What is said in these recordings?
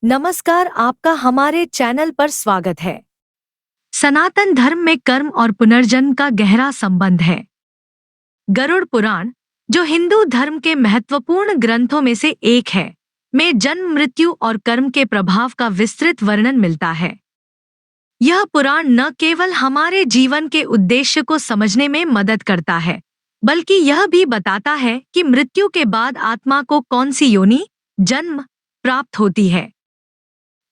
नमस्कार, आपका हमारे चैनल पर स्वागत है। सनातन धर्म में कर्म और पुनर्जन्म का गहरा संबंध है। गरुड़ पुराण, जो हिंदू धर्म के महत्वपूर्ण ग्रंथों में से एक है, में जन्म, मृत्यु और कर्म के प्रभाव का विस्तृत वर्णन मिलता है। यह पुराण न केवल हमारे जीवन के उद्देश्य को समझने में मदद करता है, बल्कि यह भी बताता है कि मृत्यु के बाद आत्मा को कौन सी योनि, जन्म प्राप्त होती है।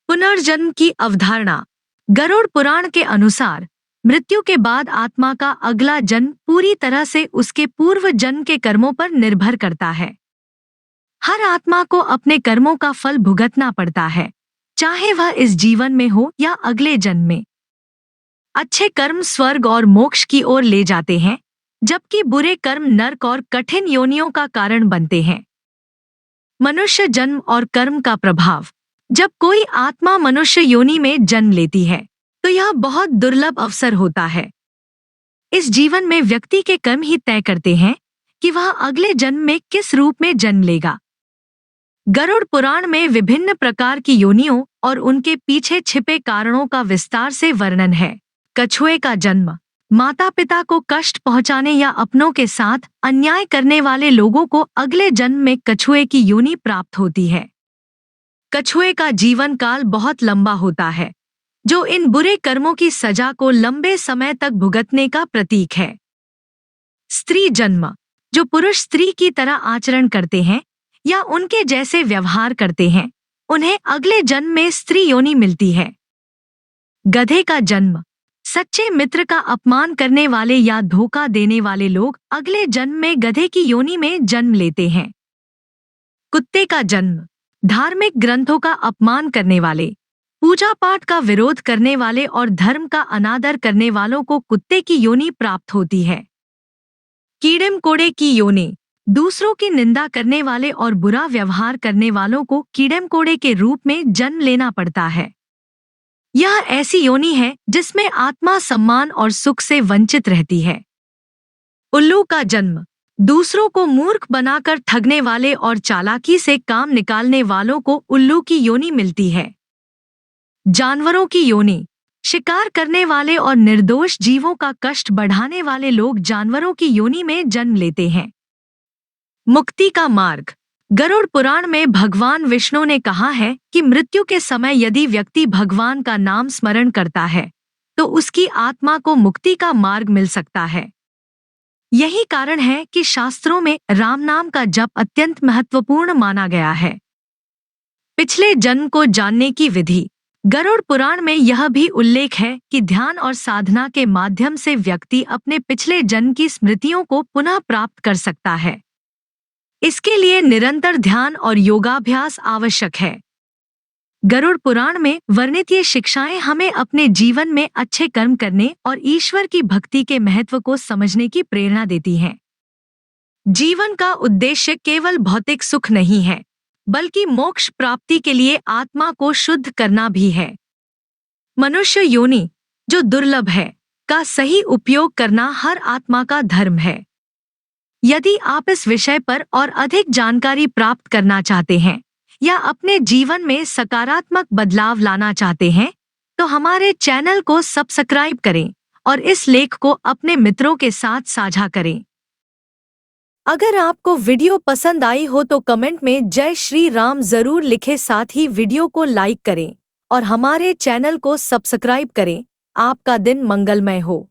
पुनर्जन्म की अवधारणा। गरुड़ पुराण के अनुसार मृत्यु के बाद आत्मा का अगला जन्म पूरी तरह से उसके पूर्व जन्म के कर्मों पर निर्भर करता है। हर आत्मा को अपने कर्मों का फल भुगतना पड़ता है, चाहे वह इस जीवन में हो या अगले जन्म में। अच्छे कर्म स्वर्ग और मोक्ष की ओर ले जाते हैं, जबकि बुरे कर्म नरक और कठिन योनियों का कारण बनते हैं। मनुष्य जन्म और कर्म का प्रभाव। जब कोई आत्मा मनुष्य योनि में जन्म लेती है, तो यह बहुत दुर्लभ अवसर होता है। इस जीवन में व्यक्ति के कर्म ही तय करते हैं कि वह अगले जन्म में किस रूप में जन्म लेगा। गरुड़ पुराण में विभिन्न प्रकार की योनियों और उनके पीछे छिपे कारणों का विस्तार से वर्णन है। कछुए का जन्म। माता पिता को कष्ट पहुंचाने या अपनों के साथ अन्याय करने वाले लोगों को अगले जन्म में कछुए की योनि प्राप्त होती है। कछुए का जीवन काल बहुत लंबा होता है, जो इन बुरे कर्मों की सजा को लंबे समय तक भुगतने का प्रतीक है। स्त्री जन्म। जो पुरुष स्त्री की तरह आचरण करते हैं या उनके जैसे व्यवहार करते हैं, उन्हें अगले जन्म में स्त्री योनि मिलती है। गधे का जन्म। सच्चे मित्र का अपमान करने वाले या धोखा देने वाले लोग अगले जन्म में गधे की योनि में जन्म लेते हैं। कुत्ते का जन्म। धार्मिक ग्रंथों का अपमान करने वाले, पूजा पाठ का विरोध करने वाले और धर्म का अनादर करने वालों को कुत्ते की योनि प्राप्त होती है। कीड़े मकोड़े की योनि। दूसरों की निंदा करने वाले और बुरा व्यवहार करने वालों को कीड़े मकोड़े के रूप में जन्म लेना पड़ता है। यह ऐसी योनि है जिसमें आत्मा सम्मान और सुख से वंचित रहती है। उल्लू का जन्म। दूसरों को मूर्ख बनाकर ठगने वाले और चालाकी से काम निकालने वालों को उल्लू की योनि मिलती है। जानवरों की योनि। शिकार करने वाले और निर्दोष जीवों का कष्ट बढ़ाने वाले लोग जानवरों की योनि में जन्म लेते हैं। मुक्ति का मार्ग। गरुड़ पुराण में भगवान विष्णु ने कहा है कि मृत्यु के समय यदि व्यक्ति भगवान का नाम स्मरण करता है, तो उसकी आत्मा को मुक्ति का मार्ग मिल सकता है। यही कारण है कि शास्त्रों में राम नाम का जप अत्यंत महत्वपूर्ण माना गया है। पिछले जन्म को जानने की विधि। गरुड़ पुराण में यह भी उल्लेख है कि ध्यान और साधना के माध्यम से व्यक्ति अपने पिछले जन्म की स्मृतियों को पुनः प्राप्त कर सकता है। इसके लिए निरंतर ध्यान और योगाभ्यास आवश्यक है। गरुड़ पुराण में वर्णित ये शिक्षाएं हमें अपने जीवन में अच्छे कर्म करने और ईश्वर की भक्ति के महत्व को समझने की प्रेरणा देती हैं। जीवन का उद्देश्य केवल भौतिक सुख नहीं है, बल्कि मोक्ष प्राप्ति के लिए आत्मा को शुद्ध करना भी है। मनुष्य योनि, जो दुर्लभ है, का सही उपयोग करना हर आत्मा का धर्म है। यदि आप इस विषय पर और अधिक जानकारी प्राप्त करना चाहते हैं या अपने जीवन में सकारात्मक बदलाव लाना चाहते हैं, तो हमारे चैनल को सब्सक्राइब करें और इस लेख को अपने मित्रों के साथ साझा करें। अगर आपको वीडियो पसंद आई हो तो कमेंट में जय श्री राम जरूर लिखें, साथ ही वीडियो को लाइक करें और हमारे चैनल को सब्सक्राइब करें। आपका दिन मंगलमय हो।